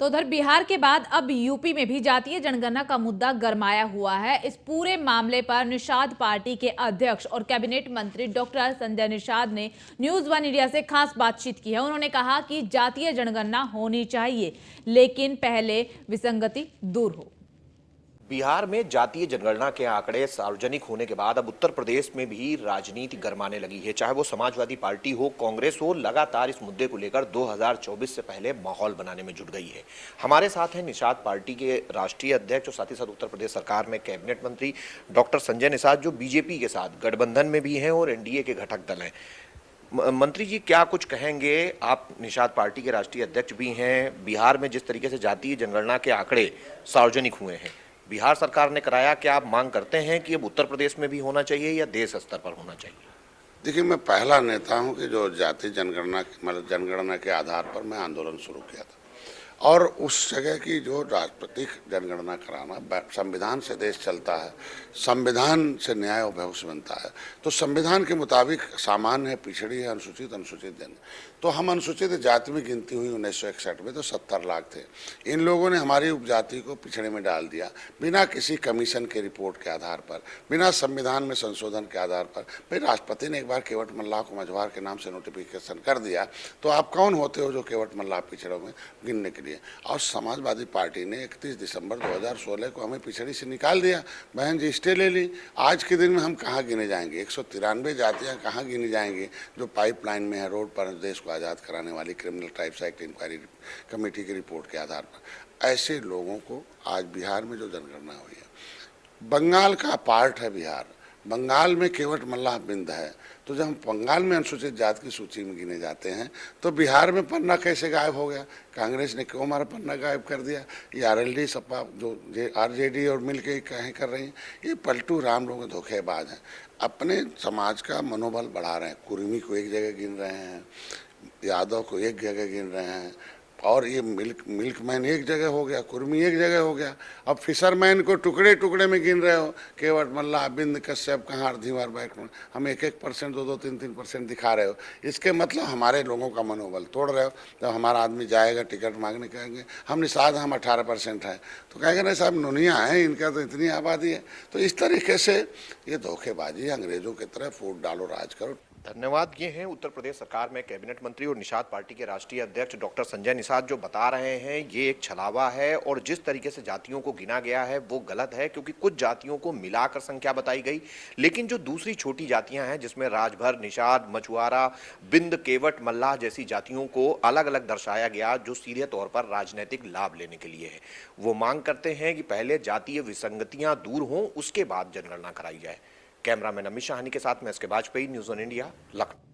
तो उधर बिहार के बाद अब यूपी में भी जातीय जनगणना का मुद्दा गरमाया हुआ है। इस पूरे मामले पर निषाद पार्टी के अध्यक्ष और कैबिनेट मंत्री डॉक्टर संजय निषाद ने न्यूज वन इंडिया से खास बातचीत की है। उन्होंने कहा कि जातीय जनगणना होनी चाहिए, लेकिन पहले विसंगति दूर हो। बिहार में जातीय जनगणना के आंकड़े सार्वजनिक होने के बाद अब उत्तर प्रदेश में भी राजनीति गरमाने लगी है। चाहे वो समाजवादी पार्टी हो, कांग्रेस हो, लगातार इस मुद्दे को लेकर 2024 से पहले माहौल बनाने में जुट गई है। हमारे साथ हैं निषाद पार्टी के राष्ट्रीय अध्यक्ष और साथ ही साथ उत्तर प्रदेश सरकार में कैबिनेट मंत्री डॉक्टर संजय निषाद, जो बीजेपी के साथ गठबंधन में भी हैं और एनडीए के घटक दल हैं। मंत्री जी, क्या कुछ कहेंगे? आप निषाद पार्टी के राष्ट्रीय अध्यक्ष भी हैं। बिहार में जिस तरीके से जातीय जनगणना के आंकड़े सार्वजनिक हुए हैं, बिहार सरकार ने कराया, क्या आप मांग करते हैं कि अब उत्तर प्रदेश में भी होना चाहिए या देश स्तर पर होना चाहिए? देखिए, मैं पहला नेता हूं कि जो जाति जनगणना मतलब जनगणना के आधार पर मैं आंदोलन शुरू किया था, और उस जगह की जो राष्ट्रपति जनगणना कराना, संविधान से देश चलता है, संविधान से न्याय और भविष्य बनता है। तो संविधान के मुताबिक सामान्य है, पिछड़ी है, अनुसूचित जन। तो हम अनुसूचित जाति में गिनती हुई 1961 में तो 70 लाख थे। इन लोगों ने हमारी उपजाति को पिछड़े में डाल दिया, बिना किसी कमीशन के रिपोर्ट के आधार पर, बिना संविधान में संशोधन के आधार पर। भाई, राष्ट्रपति ने एक बार केवट मल्लाह को मझवार के नाम से नोटिफिकेशन कर दिया, तो आप कौन होते हो जो केवट मल्लाह पिछड़ों में गिनने के लिए? और समाजवादी पार्टी ने 31 दिसंबर 2016 को हमें पिछड़ी से निकाल दिया। बहन जी, स्टे ले ली। आज के दिन में हम कहाँ गिने जाएंगे? 193 जातियाँ कहाँ गिनी जाएंगी जो पाइपलाइन में है, रोड पर देश को आज़ाद कराने वाली criminal tribes act inquiry committee की रिपोर्ट के आधार पर? ऐसे लोगों को आज बिहार में जो जनगणना हुई है, बंगाल का पार्ट है बिहार, बंगाल में केवट मल्लाह बिंद है, तो जब हम बंगाल में अनुसूचित जाति की सूची में गिने जाते हैं तो बिहार में पन्ना कैसे गायब हो गया? कांग्रेस ने क्यों हमारा पन्ना गायब कर दिया? ये आरएलडी, सपा, जो आरजेडी और मिल के कहें कर रही हैं, ये पलटू राम लोग धोखेबाज हैं। अपने समाज का मनोबल बढ़ा रहे हैं। कुर्मी को एक जगह गिन रहे हैं, यादव को एक जगह गिन रहे हैं, और ये मिल्कमैन एक जगह हो गया, कुर्मी एक जगह हो गया। अब फिशरमैन को टुकड़े टुकड़े में गिन रहे हो। केवट मल्लाह, बिंद, कश्यप, कहार, धीवर, बैकमैन, हम 1-1%, 2-2, 3-3% दिखा रहे हो। इसके मतलब हमारे लोगों का मनोबल तोड़ रहे हो। जब हमारा आदमी जाएगा टिकट मांगने, कहेंगे हम निषाद, हम 18% हैं, तो कहेंगे नहीं साहब, नोनिया है, इनका तो इतनी आबादी है। तो इस तरीके से ये धोखेबाजी, अंग्रेजों की तरह फूट डालो, राज करो। धन्यवाद। ये हैं उत्तर प्रदेश सरकार में कैबिनेट मंत्री और निषाद पार्टी के राष्ट्रीय अध्यक्ष डॉक्टर संजय निषाद, जो बता रहे हैं ये एक छलावा है और जिस तरीके से जातियों को गिना गया है वो गलत है, क्योंकि कुछ जातियों को मिलाकर संख्या बताई गई, लेकिन जो दूसरी छोटी जातियां हैं जिसमें राजभर, निषाद, मछुआरा, बिंद, केवट, मल्लाह जैसी जातियों को अलग अलग दर्शाया गया, जो सीधे तौर पर राजनीतिक लाभ लेने के लिए है। वो मांग करते हैं कि पहले जातीय विसंगतियां दूर हों, उसके बाद जनगणना कराई जाए। कैमरामैन अमित शाहानी के साथ मैं एस के Vajpayee, news one India, Lucknow.